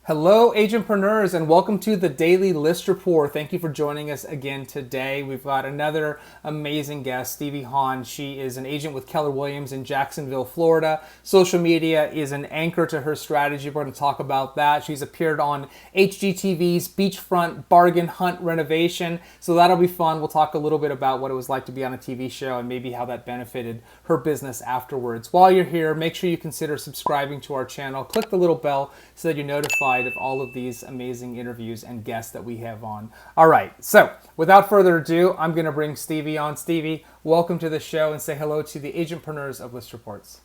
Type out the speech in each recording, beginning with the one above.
Hello, agentpreneurs, and welcome to the Daily List Report. Thank you for joining us again today. We've got another amazing guest, Stevie Hahn. She is an agent with Keller Williams in Jacksonville, Florida. Social media is an anchor to her strategy. We're going to talk about that. She's appeared on HGTV's Beachfront Bargain Hunt Renovation, so that'll be fun. We'll talk a little bit about what it was like to be on a TV show and maybe how that benefited her business afterwards. While you're here, make sure you consider subscribing to our channel. Click the little bell so that you're notified of all of these amazing interviews and guests that we have on. All right, so without further ado, I'm going to bring Stevie on. Stevie, welcome to the show and say hello to the agentpreneurs of ListReports.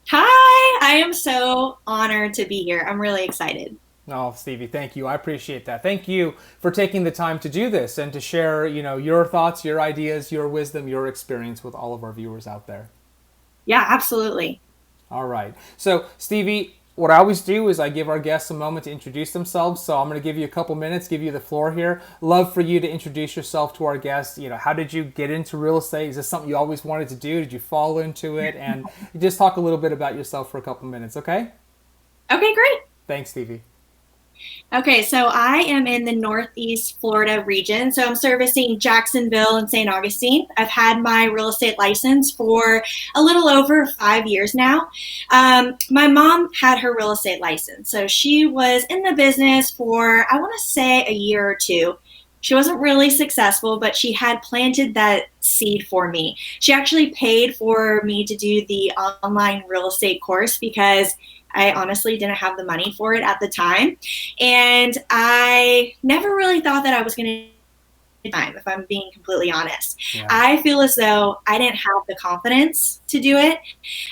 Hi, I am so honored to be here. I'm really excited. Oh, Stevie, thank you. I appreciate that. Thank you for taking the time to do this and to share, your thoughts, your ideas, your wisdom, your experience with all of our viewers out there. Yeah, absolutely. All right. So, Stevie, what I always do is I give our guests a moment to introduce themselves. So I'm going to give you a couple minutes, give you the floor here. Love for you to introduce yourself to our guests. How did you get into real estate? Is this something you always wanted to do? Did you fall into it? And just talk a little bit about yourself for a couple minutes, okay? Okay, great. Thanks, Stevie. Okay, so I am in the Northeast Florida region. So I'm servicing Jacksonville and St. Augustine. I've had my real estate license for a little over 5 years now. My mom had her real estate license. So she was in the business for, I want to say, a year or two. She wasn't really successful, but she had planted that seed for me. She actually paid for me to do the online real estate course because I honestly didn't have the money for it at the time. And I never really thought that I was going to time, if I'm being completely honest. Yeah. I feel as though I didn't have the confidence to do it.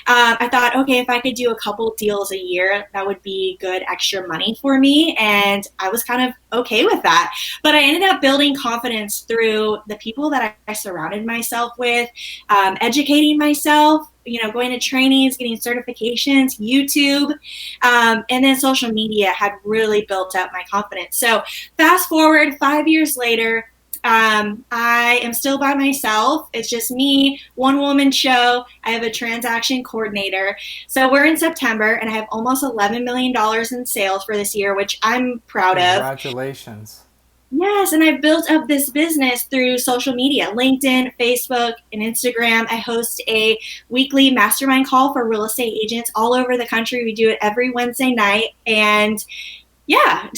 I thought, okay, if I could do a couple deals a year, that would be good extra money for me. And I was kind of okay with that. But I ended up building confidence through the people that I surrounded myself with, educating myself, going to trainings, getting certifications, YouTube, and then social media had really built up my confidence. So fast forward 5 years later, I am still by myself. It's just me, one woman show. I have a transaction coordinator. So we're in September and I have almost $11 million in sales for this year, which I'm proud of. Congratulations. Yes, and I've built up this business through social media, LinkedIn, Facebook, and Instagram. I host a weekly mastermind call for real estate agents all over the country. We do it every Wednesday night. And yeah,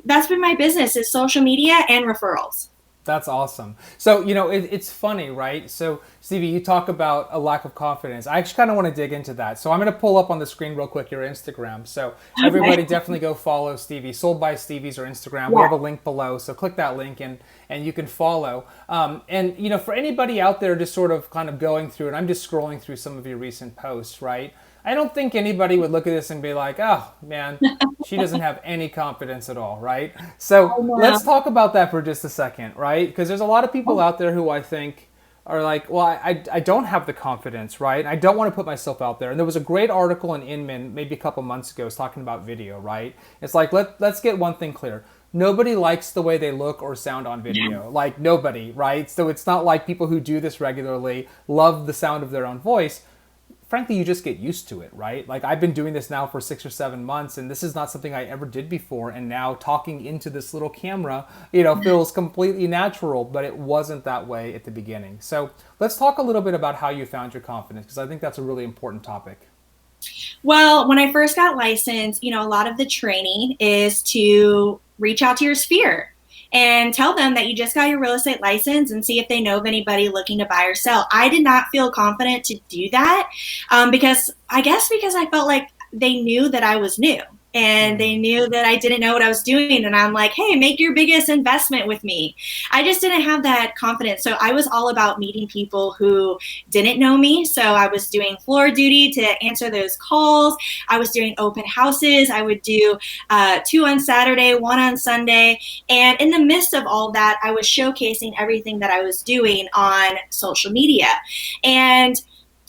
that's been my business, is social media and referrals. That's awesome. So, it's funny, right? So, Stevie, you talk about a lack of confidence. I actually kind of want to dig into that. So I'm going to pull up on the screen real quick your Instagram. So everybody definitely go follow Stevie, Sold by Stevie's or Instagram. We have a link below. So click that link and you can follow. And, for anybody out there just sort of kind of going through, and I'm just scrolling through some of your recent posts, right? I don't think anybody would look at this and be like, oh, man, she doesn't have any confidence at all, right? So let's talk about that for just a second, right? Because there's a lot of people out there who I think are like, well, I don't have the confidence, right? I don't want to put myself out there. And there was a great article in Inman maybe a couple months ago. It was talking about video, right? It's like, let's get one thing clear. Nobody likes the way they look or sound on video. Like, nobody, right? So it's not like people who do this regularly love the sound of their own voice. Frankly, you just get used to it, right? Like, I've been doing this now for 6 or 7 months, and this is not something I ever did before. And now talking into this little camera, feels completely natural, but it wasn't that way at the beginning. So let's talk a little bit about how you found your confidence, because I think that's a really important topic. Well, when I first got licensed, a lot of the training is to reach out to your sphere and tell them that you just got your real estate license and see if they know of anybody looking to buy or sell. I did not feel confident to do that because I felt like they knew that I was new. And they knew that I didn't know what I was doing. And I'm like, hey, make your biggest investment with me. I just didn't have that confidence. So I was all about meeting people who didn't know me. So I was doing floor duty to answer those calls. I was doing open houses. I would do 2 on Saturday, 1 on Sunday. And in the midst of all that, I was showcasing everything that I was doing on social media. And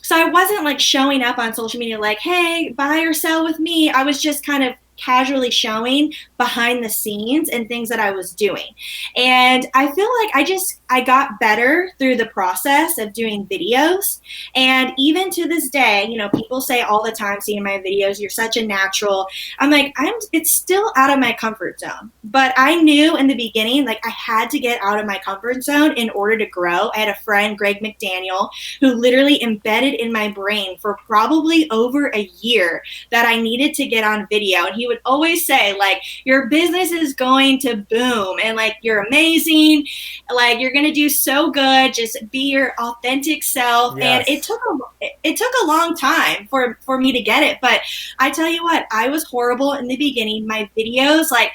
so I wasn't like showing up on social media like, hey, buy or sell with me. I was just kind of casually showing behind the scenes and things that I was doing. And I feel like I got better through the process of doing videos. And even to this day, you know, people say all the time, seeing my videos, you're such a natural. I'm like, it's still out of my comfort zone. But I knew in the beginning, like I had to get out of my comfort zone in order to grow. I had a friend, Greg McDaniel, who literally embedded in my brain for probably over a year that I needed to get on video. And he would always say, like, your business is going to boom and like you're amazing, like you're gonna do so good, just be your authentic self. Yes. And it took a long time for me to get it. But I tell you what, I was horrible in the beginning. My videos, like,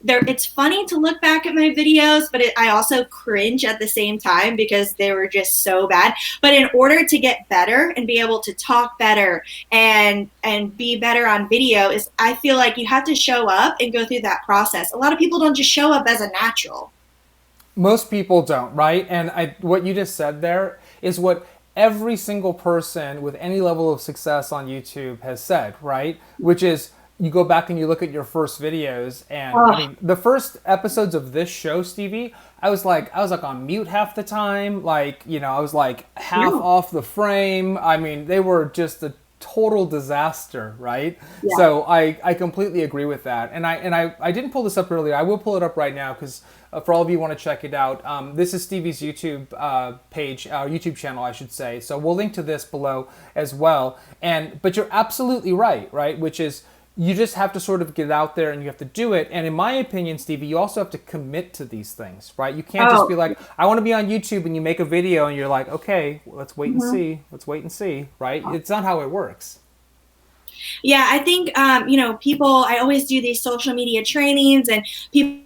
it's funny to look back at my videos, but I also cringe at the same time because they were just so bad. But in order to get better and be able to talk better and be better on video, is I feel like you have to show up and go through that process. A lot of people don't just show up as a natural. Most people don't, right? And what you just said there is what every single person with any level of success on YouTube has said, right? Which is, you go back and you look at your first videos, and I mean, the first episodes of this show, Stevie, I was like on mute half the time. Like, you know, I was like half off the frame. I mean, they were just a total disaster, right? Yeah. So I completely agree with that. And I didn't pull this up earlier. I will pull it up right now because for all of you who want to check it out, this is Stevie's YouTube page, YouTube channel, I should say. So we'll link to this below as well. But you're absolutely right? Which is, you just have to sort of get out there and you have to do it. And in my opinion, Stevie, you also have to commit to these things, right? You can't just be like, I want to be on YouTube, and you make a video and you're like, okay, let's wait and see. Let's wait and see, right? It's not how it works. Yeah, I think, you know, people, I always do these social media trainings, and people,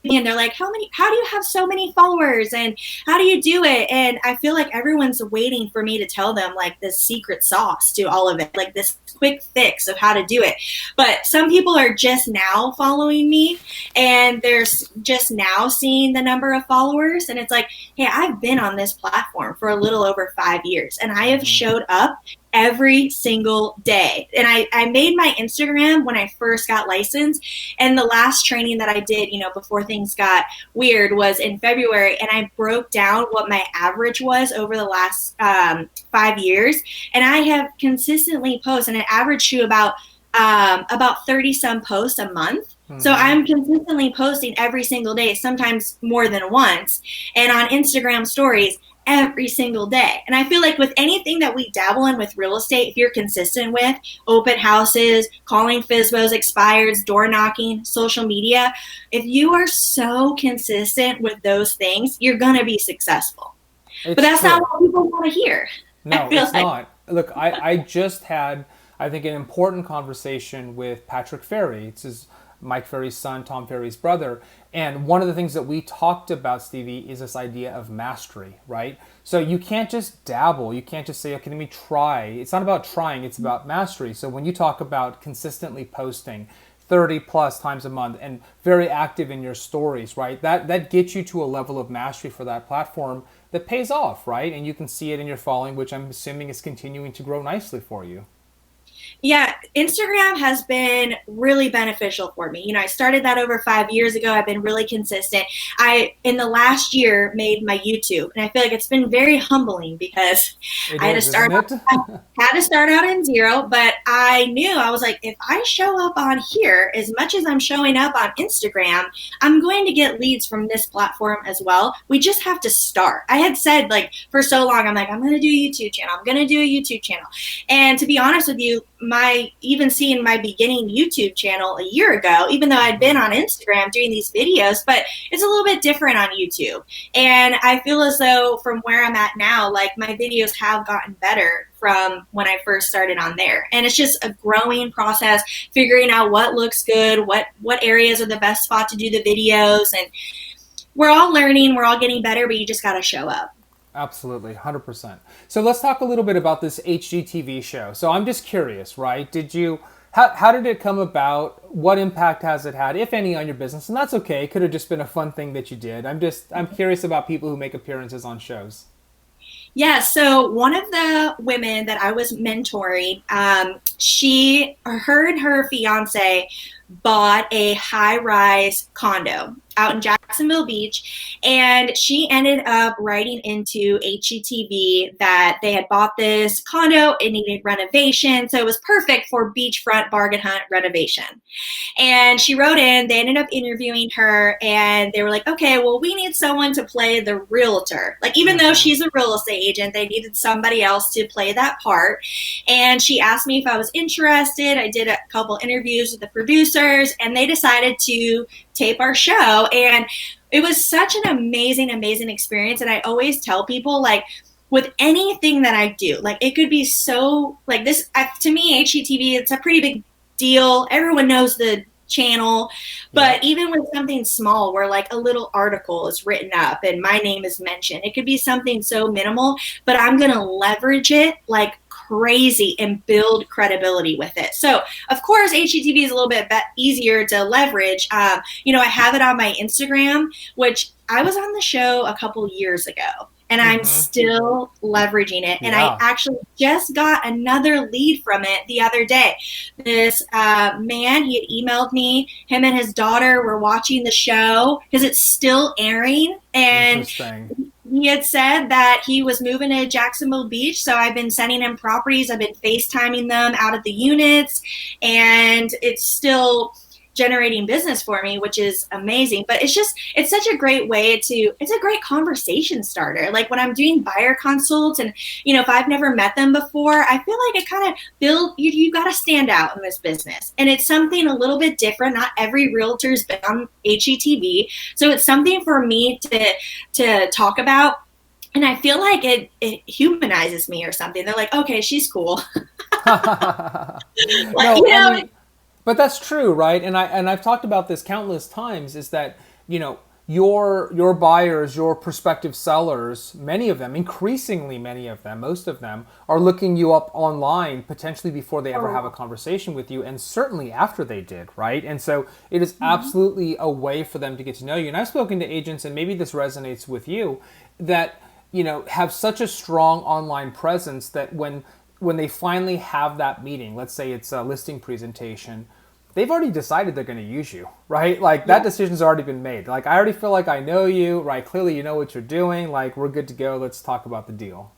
and they're like, how do you have so many followers, and how do you do it? And I feel like everyone's waiting for me to tell them like this secret sauce to all of it, like this quick fix of how to do it. But some people are just now following me, and they're just now seeing the number of followers, and it's like, hey, I've been on this platform for a little over 5 years, and I have showed up every single day. And I made my Instagram when I first got licensed. And the last training that I did, you know, before things got weird, was in February. And I broke down what my average was over the last 5 years. And I have consistently posted, and it averaged to about 30 some posts a month. So I'm consistently posting every single day, sometimes more than once, and on Instagram stories every single day. And I feel like with anything that we dabble in with real estate, if you're consistent with open houses, calling FSBOs, expireds, door knocking, social media, if you are so consistent with those things, you're going to be successful. But that's not what people want to hear. No, it's not. Look, I just had, I think, an important conversation with Patrick Ferry. It's Mike Ferry's son, Tom Ferry's brother. And one of the things that we talked about, Stevie, is this idea of mastery, right? So you can't just dabble. You can't just say, okay, let me try. It's not about trying. It's about mastery. So when you talk about consistently posting 30 plus times a month and very active in your stories, right? That gets you to a level of mastery for that platform that pays off, right? And you can see it in your following, which I'm assuming is continuing to grow nicely for you. Yeah, Instagram has been really beneficial for me. You know, I started that over 5 years ago. I've been really consistent. In the last year, made my YouTube, and I feel like it's been very humbling because I had to start out in zero, but I knew, I was like, if I show up on here as much as I'm showing up on Instagram, I'm going to get leads from this platform as well. We just have to start. I had said, like, for so long, I'm like, I'm going to do a YouTube channel. I'm going to do a YouTube channel. And to be honest with you, even seeing my beginning YouTube channel a year ago, even though I'd been on Instagram doing these videos, but it's a little bit different on YouTube. And I feel as though from where I'm at now, like, my videos have gotten better from when I first started on there. And it's just a growing process, figuring out what looks good, what areas are the best spot to do the videos. And we're all learning, we're all getting better, but you just got to show up. Absolutely, 100%. So let's talk a little bit about this HGTV show. So I'm just curious, right? How did it come about? What impact has it had, if any, on your business? And that's okay. It could have just been a fun thing that you did. I'm curious about people who make appearances on shows. Yeah, so one of the women that I was mentoring, her and her fiance bought a high-rise condo out in Jacksonville Beach, and she ended up writing into HGTV that they had bought this condo, it needed renovation, so it was perfect for beachfront bargain hunt renovation. And she wrote in, they ended up interviewing her, and they were like, okay, well, we need someone to play the realtor. Like, even though she's a real estate agent, they needed somebody else to play that part. And she asked me if I was interested. I did a couple interviews with the producers, and they decided to tape our show. And it was such an amazing, amazing experience. And I always tell people, like, with anything that I do, like, it could be so, like, this, to me, HGTV, it's a pretty big deal. Everyone knows the channel, but even with something small where like a little article is written up and my name is mentioned, it could be something so minimal, but I'm going to leverage it like crazy and build credibility with it. So of course, HGTV is a little bit easier to leverage. I have it on my Instagram, which I was on the show a couple years ago. And I'm still leveraging it. And I actually just got another lead from it the other day. This man, he had emailed me. Him and his daughter were watching the show because it's still airing. And he had said that he was moving to Jacksonville Beach. So I've been sending him properties. I've been FaceTiming them out of the units. And it's still generating business for me, which is amazing. But it's such a great way it's a great conversation starter. Like when I'm doing buyer consults and, if I've never met them before, I feel like it kind of you got to stand out in this business. And it's something a little bit different. Not every realtor's been on HGTV. So it's something for me to talk about. And I feel like it humanizes me or something. They're like, okay, she's cool. But that's true, right? And I've talked about this countless times, is that, your buyers, your prospective sellers, many of them, increasingly many of them, most of them, are looking you up online potentially before they ever have a conversation with you, and certainly after they did, right? And so it is absolutely a way for them to get to know you. And I've spoken to agents, and maybe this resonates with you, that, have such a strong online presence that when they finally have that meeting, let's say it's a listing presentation, they've already decided they're going to use you, right? Like that decision's already been made. Like, I already feel like I know you, right? Clearly you know what you're doing. Like, we're good to go. Let's talk about the deal.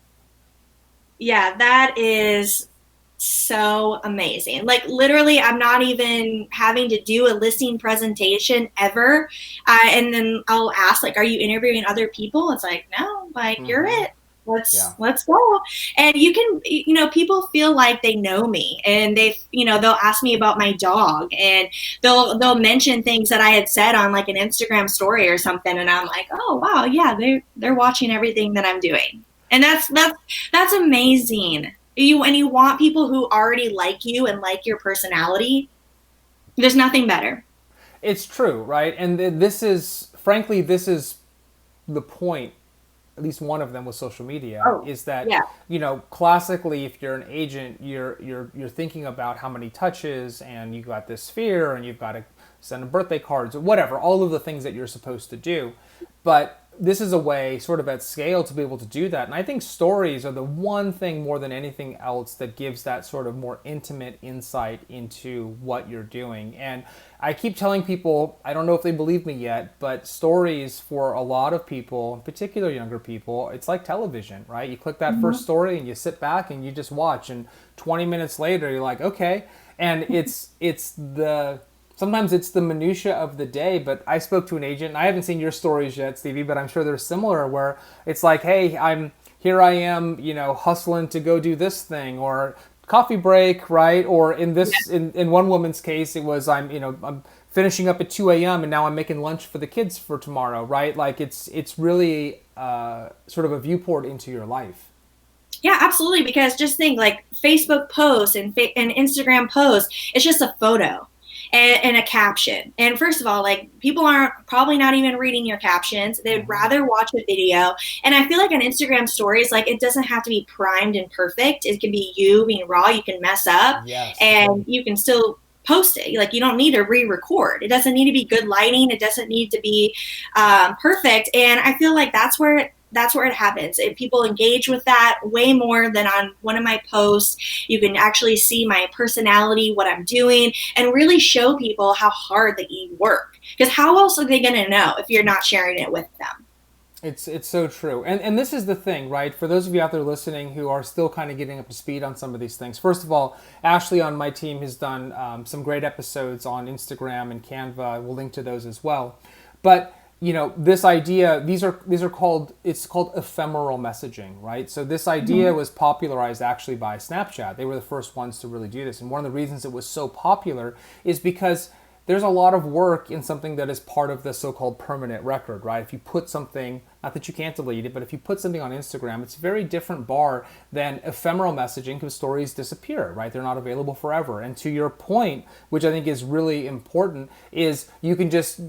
Yeah, that is so amazing. Like literally, I'm not even having to do a listing presentation ever. And then I'll ask, like, are you interviewing other people? It's like, no, like you're it. Let's go. And you can, people feel like they know me, and they'll ask me about my dog, and they'll mention things that I had said on like an Instagram story or something. And I'm like, oh, wow. Yeah. They're watching everything that I'm doing. And that's amazing. You want people who already like you and like your personality. There's nothing better. It's true. Right. And this is the point. At least one of them with social media is that, classically, if you're an agent, you're thinking about how many touches, and you got this fear, and you've got to send them birthday cards or whatever, all of the things that you're supposed to do. But this is a way sort of at scale to be able to do that. And I think stories are the one thing more than anything else that gives that sort of more intimate insight into what you're doing. And I keep telling people, I don't know if they believe me yet, but stories for a lot of people, in particular younger people, it's like television, right? You click that first story and you sit back and you just watch, and 20 minutes later you're like, okay. And sometimes it's the minutia of the day. But I spoke to an agent, and I haven't seen your stories yet, Stevie, but I'm sure they're similar, where it's like, hey, here I am, hustling to go do this thing, or coffee break, right? Or in one woman's case, it was I'm finishing up at 2 a.m. and now I'm making lunch for the kids for tomorrow, right? Like it's really sort of a viewport into your life. Yeah, absolutely. Because just think, like Facebook posts and Instagram posts, it's just a photo and a caption. And first of all, like, people aren't probably not even reading your captions. They'd rather watch a video. And I feel like on Instagram stories, like, it doesn't have to be primed and perfect. It can be you being raw. You can mess up, and you can still post it. Like, you don't need to re-record. It doesn't need to be good lighting. It doesn't need to be perfect. And I feel like that's where that's where it happens. If people engage with that way more than on one of my posts, you can actually see my personality, what I'm doing, and really show people how hard that you work. Because how else are they going to know if you're not sharing it with them? It's so true. And this is the thing, right? For those of you out there listening who are still kind of getting up to speed on some of these things, first of all, Ashley on my team has done some great episodes on Instagram and Canva. We'll link to those as well. But this idea, these are called, it's called ephemeral messaging, right? So this idea was popularized actually by Snapchat. They were the first ones to really do this. And one of the reasons it was so popular is because there's a lot of work in something that is part of the so-called permanent record, right? If you put something, not that you can't delete it, but if you put something on Instagram, it's a very different bar than ephemeral messaging because stories disappear, right? They're not available forever. And to your point, which I think is really important, is you can just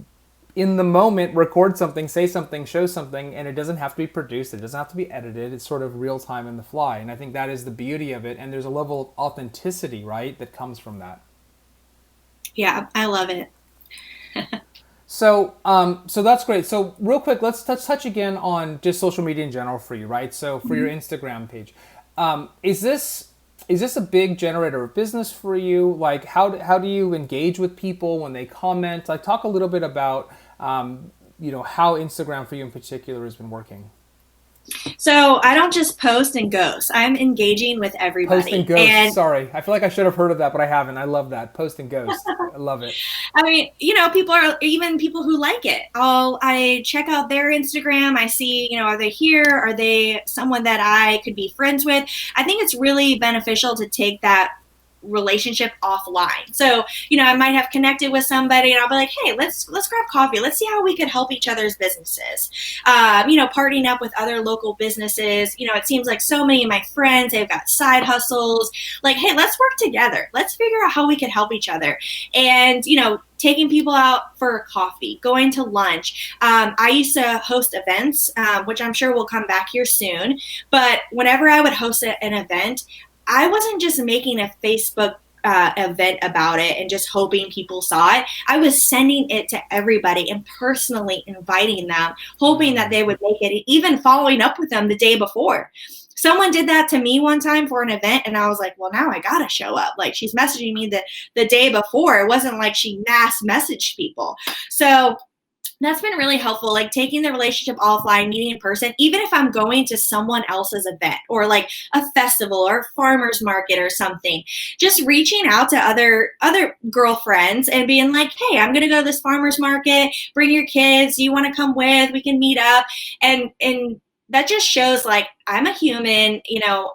in the moment record something, say something, show something, and it doesn't have to be produced, it doesn't have to be edited. It's sort of real time in the fly. And I think that is the beauty of it. And there's a level of authenticity, right, that comes from that. Yeah, I love it. So that's great. So real quick, let's touch again on just social media in general for you, right? So for your Instagram page, is this a big generator of business for you? Like, how do you engage with people when they comment? Like, talk a little bit about how Instagram for you in particular has been working. So I don't just post and ghost. I'm engaging with everybody. Post and ghost. And sorry, I feel like I should have heard of that, but I haven't. I love that. Post and ghost. I love it. I mean, people are, even people who like it. I check out their Instagram. I see, are they here? Are they someone that I could be friends with? I think it's really beneficial to take that relationship offline. So, I might have connected with somebody and I'll be like, hey, let's grab coffee. Let's see how we could help each other's businesses. Partnering up with other local businesses. It seems like so many of my friends, they've got side hustles. Like, hey, let's work together. Let's figure out how we can help each other. And, taking people out for coffee, going to lunch. I used to host events, which I'm sure will come back here soon. But whenever I would host an event, I wasn't just making a Facebook event about it and just hoping people saw it. I was sending it to everybody and personally inviting them, hoping that they would make it, even following up with them the day before. Someone did that to me one time for an event, and I was like, well, now I gotta show up. Like, she's messaging me the day before. It wasn't like she mass messaged people. So that's been really helpful, like taking the relationship offline, meeting in person, even if I'm going to someone else's event or like a festival or a farmer's market or something, just reaching out to other girlfriends and being like, hey, I'm going to go to this farmer's market, bring your kids, you want to come with, we can meet up. And that just shows like I'm a human,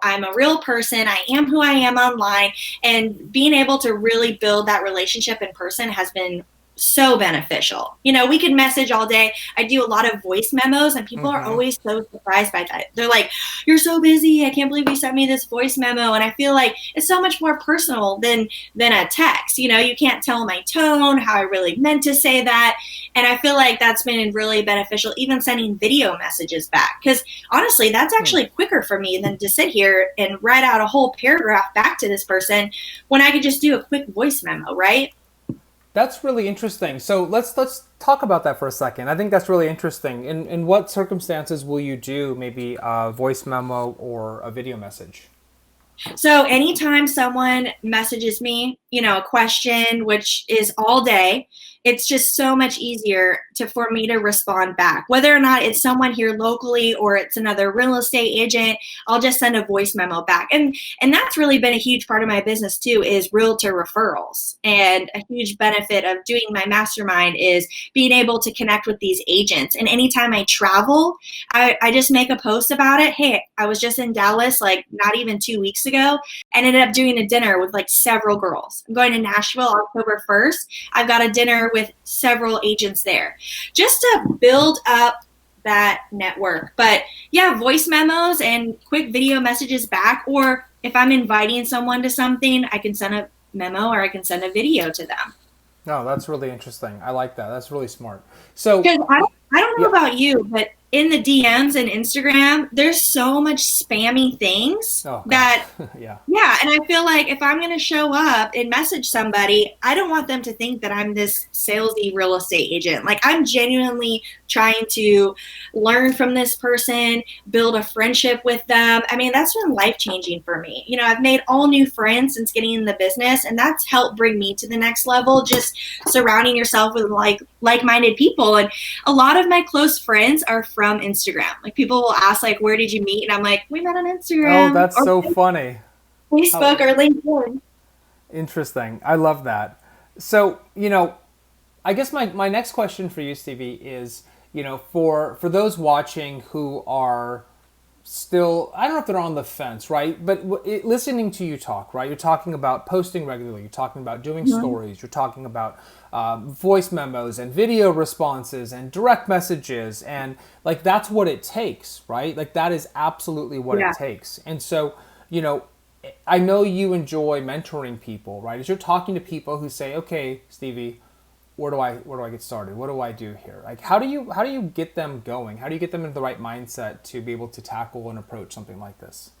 I'm a real person. I am who I am online, and being able to really build that relationship in person has been so beneficial. We could message all day. I do a lot of voice memos, and people are always so surprised by that. They're like, you're so busy. I can't believe you sent me this voice memo. And I feel like it's so much more personal than a text. You can't tell my tone, how I really meant to say that. And I feel like that's been really beneficial, even sending video messages back. Because honestly, that's actually quicker for me than to sit here and write out a whole paragraph back to this person when I could just do a quick voice memo, right? That's really interesting. So let's talk about that for a second. I think that's really interesting. In what circumstances will you do maybe a voice memo or a video message? So anytime someone messages me, a question, which is all day, it's just so much easier for me to respond back. Whether or not it's someone here locally or it's another real estate agent, I'll just send a voice memo back. And that's really been a huge part of my business too, is realtor referrals. And a huge benefit of doing my mastermind is being able to connect with these agents. And anytime I travel, I just make a post about it. Hey, I was just in Dallas, like not even 2 weeks ago, and ended up doing a dinner with like several girls. I'm going to Nashville October 1st. I've got a dinner with several agents there, just to build up that network. But yeah, voice memos and quick video messages back, or if I'm inviting someone to something, I can send a memo or I can send a video to them. No, that's really interesting. I like that. That's really smart. So because I don't know about you, but in the DMs and Instagram, there's so much spammy things Oh gosh. that, Yeah. yeah, and I feel like if I'm going to show up and message somebody, I don't want them to think that I'm this salesy real estate agent. Like, I'm genuinely trying to learn from this person, build a friendship with them. I mean, that's been life changing for me. You know, I've made all new friends since getting in the business, and that's helped bring me to the next level. Just surrounding yourself with like-minded people. And a lot of my close friends are from Instagram. Like, people will ask, like, where did you meet? And I'm like, we met on Oh, Instagram that's or so funny. Facebook Oh, or LinkedIn. interesting. I love that. So, I guess my next question for you, Stevie, is, for those watching who are still, I don't know if they're on the fence, right? But listening to you talk, right? You're talking about posting regularly. You're talking about doing stories. You're talking about voice memos and video responses and direct messages. And like, that's what it takes, right? Like, that is absolutely what it Yeah. takes. And so, you know, I know you enjoy mentoring people, right? As you're talking to people who say, okay, Stevie, where do I get started? What do I do here? Like, how do you get them going? How do you get them in the right mindset to be able to tackle and approach something like this?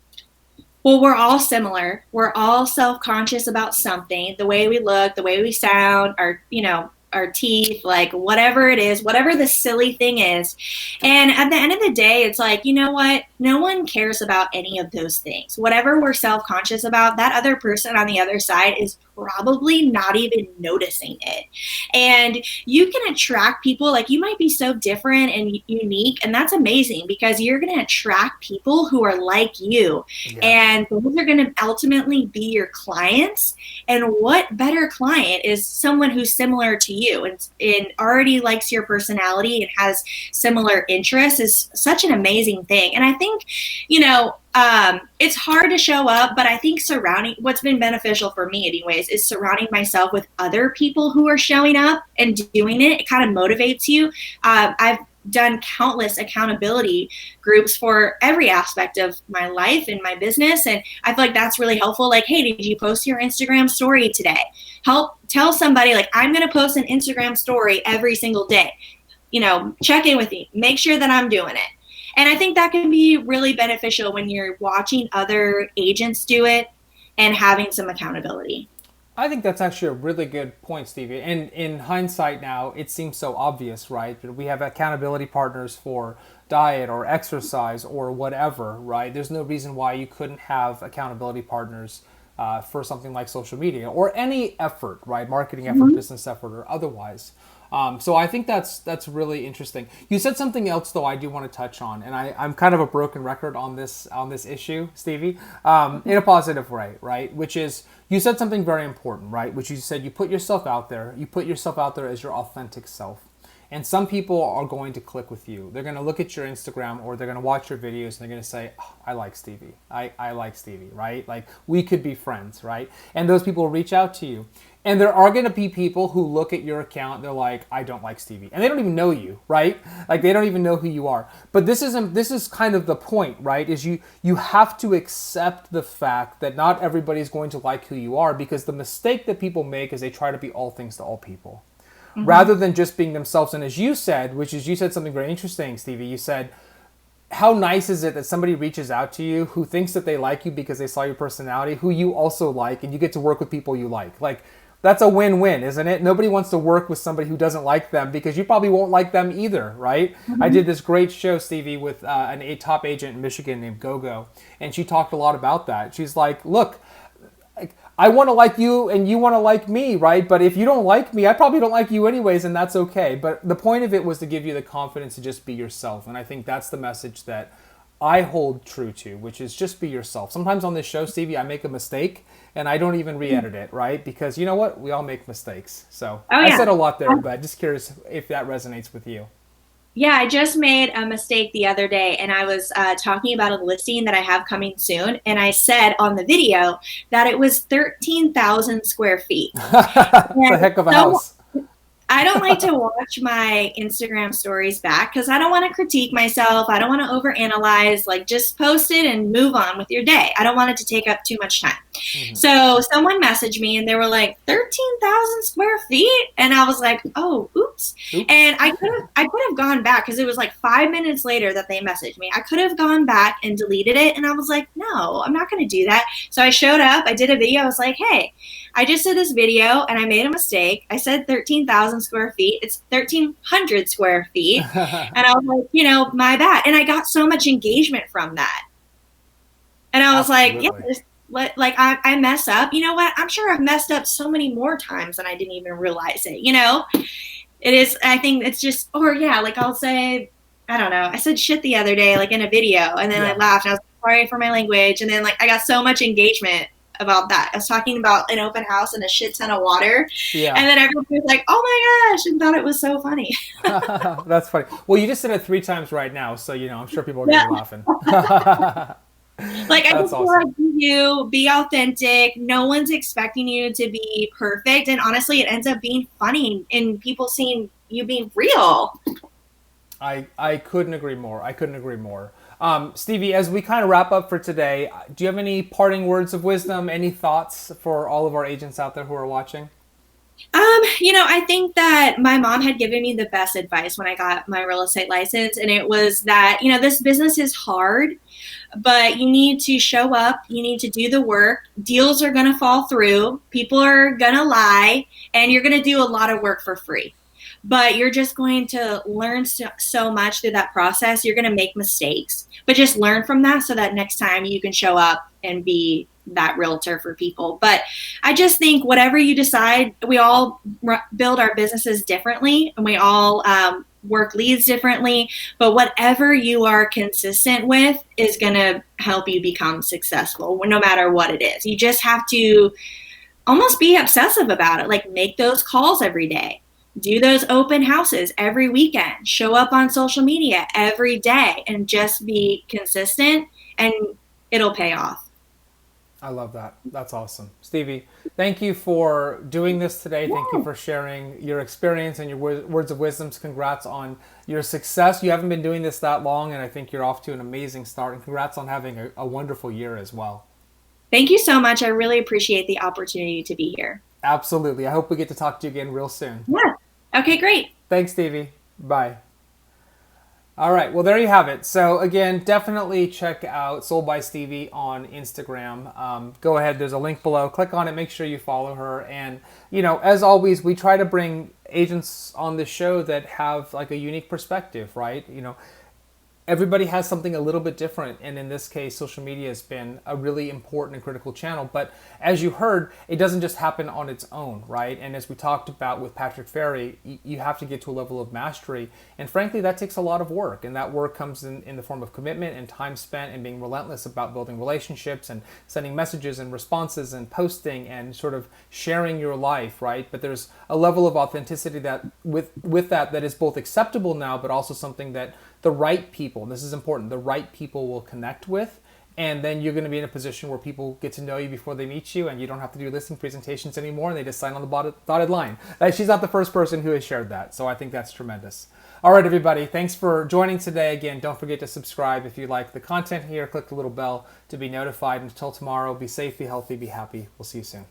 Well, we're all similar. We're all self-conscious about something, the way we look, the way we sound, our teeth, like whatever it is, whatever the silly thing is. And at the end of the day, it's like, you know what? No one cares about any of those things. Whatever we're self-conscious about, that other person on the other side is probably not even noticing it. And you can attract people, like, you might be so different and unique, and that's amazing because you're going to attract people who are like you, Yeah. and those are going to ultimately be your clients. And what better client is someone who's similar to you and already likes your personality and has similar interests? Is such an amazing thing. And I think, it's hard to show up, but I think what's been beneficial for me anyways is surrounding myself with other people who are showing up and doing it. It kind of motivates you. I've done countless accountability groups for every aspect of my life and my business, and I feel like that's really helpful. Like, hey, did you post your Instagram story today? Help tell somebody, like, I'm going to post an Instagram story every single day. Check in with me, make sure that I'm doing it. And I think that can be really beneficial when you're watching other agents do it and having some accountability. I think that's actually a really good point, Stevie. And in hindsight now, it seems so obvious, right? But we have accountability partners for diet or exercise or whatever, right? There's no reason why you couldn't have accountability partners for something like social media or any effort, right? Marketing effort, business effort, or otherwise. So I think that's really interesting. You said something else though I do want to touch on, and I'm kind of a broken record on this issue, Stevie, in a positive way, right? Which is you said something very important, right? Which you said you put yourself out there. You put yourself out there as your authentic self. And some people are going to click with you. They're going to look at your Instagram or they're going to watch your videos and they're going to say, oh, I like Stevie. I like Stevie, right? Like, we could be friends, right? And those people reach out to you. And there are going to be people who look at your account, they're like, I don't like Stevie. And they don't even know you, right? Like, they don't even know who you are. But this is kind of the point, right? Is you have to accept the fact that not everybody's going to like who you are, because the mistake that people make is they try to be all things to all people, rather than just being themselves. And as you said, you said something very interesting, Stevie. You said, how nice is it that somebody reaches out to you who thinks that they like you because they saw your personality, who you also like, and you get to work with people you like. Like, that's a win-win, isn't it? Nobody wants to work with somebody who doesn't like them, because you probably won't like them either, right? I did this great show, Stevie, with a top agent in Michigan named Gogo, and she talked a lot about that. She's like, look, I want to like you and you want to like me, right? But if you don't like me, I probably don't like you anyways, and that's okay. But the point of it was to give you the confidence to just be yourself. And I think that's the message that I hold true to, which is just be yourself. Sometimes on this show, Stevie, I make a mistake and I don't even re-edit it, right? Because you know what? We all make mistakes. So Oh, I yeah. said a lot there, but just curious if that resonates with you. Yeah, I just made a mistake the other day, and I was talking about a listing that I have coming soon, and I said on the video that it was 13,000 square feet. It's a And heck of a so house. I don't like to watch my Instagram stories back because I don't want to critique myself. I don't want to overanalyze. Like, just post it and move on with your day. I don't want it to take up too much time. Mm-hmm. So someone messaged me and they were like, 13,000 square feet. And I was like, oh, oops. And I could have gone back because it was like 5 minutes later that they messaged me. I could have gone back and deleted it. And I was like, no, I'm not going to do that. So I showed up. I did a video. I was like, hey, I just did this video and I made a mistake. I said 13,000 square feet. It's 1,300 square feet. And I was like, my bad. And I got so much engagement from that. And I was Absolutely. like, I mess up. You know what? I'm sure I've messed up so many more times and I didn't even realize it. It is, I think it's just, like I'll say, I don't know. I said shit the other day, like in a video, and then I laughed. And I was sorry for my language. And then like I got so much engagement about that. I was talking about an open house and a shit ton of water. Yeah. And then everyone was like, oh my gosh, and thought it was so funny. That's funny. Well, you just said it 3 times right now. So, I'm sure people are going to be laughing. Like, I just feel like you be authentic. No one's expecting you to be perfect. And honestly, it ends up being funny and people seeing you being real. I couldn't agree more. Stevie, as we kind of wrap up for today, do you have any parting words of wisdom, any thoughts for all of our agents out there who are watching? I think that my mom had given me the best advice when I got my real estate license. And it was that, this business is hard, but you need to show up. You need to do the work. Deals are going to fall through. People are going to lie, and you're going to do a lot of work for free. But you're just going to learn so much through that process. You're going to make mistakes, but just learn from that so that next time you can show up and be that realtor for people. But I just think whatever you decide, we all build our businesses differently and we all work leads differently. But whatever you are consistent with is going to help you become successful, no matter what it is. You just have to almost be obsessive about it. Like, make those calls every day. Do those open houses every weekend. Show up on social media every day and just be consistent, and it'll pay off. I love that. That's awesome. Stevie, thank you for doing this today. Thank you for sharing your experience and your words of wisdom. Congrats on your success. You haven't been doing this that long, and I think you're off to an amazing start. And congrats on having a wonderful year as well. Thank you so much. I really appreciate the opportunity to be here. Absolutely. I hope we get to talk to you again real soon. Yeah. Okay, great. Thanks, Stevie. Bye. All right. Well, there you have it. So again, definitely check out Sold by Stevie on Instagram. Go ahead. There's a link below. Click on it. Make sure you follow her. And, as always, we try to bring agents on this show that have like a unique perspective, right? Everybody has something a little bit different, and in this case, social media has been a really important and critical channel. But as you heard, it doesn't just happen on its own, right? And as we talked about with Patrick Ferry, you have to get to a level of mastery, and frankly, that takes a lot of work, and that work comes in the form of commitment and time spent and being relentless about building relationships and sending messages and responses and posting and sort of sharing your life, right? But there's a level of authenticity that with that is both acceptable now, but also something that the right people, and this is important, the right people will connect with, and then you're going to be in a position where people get to know you before they meet you, and you don't have to do listing presentations anymore, and they just sign on the dotted line. She's not the first person who has shared that, so I think that's tremendous. All right, everybody, thanks for joining today. Again, don't forget to subscribe if you like the content here. Click the little bell to be notified. Until tomorrow, be safe, be healthy, be happy. We'll see you soon.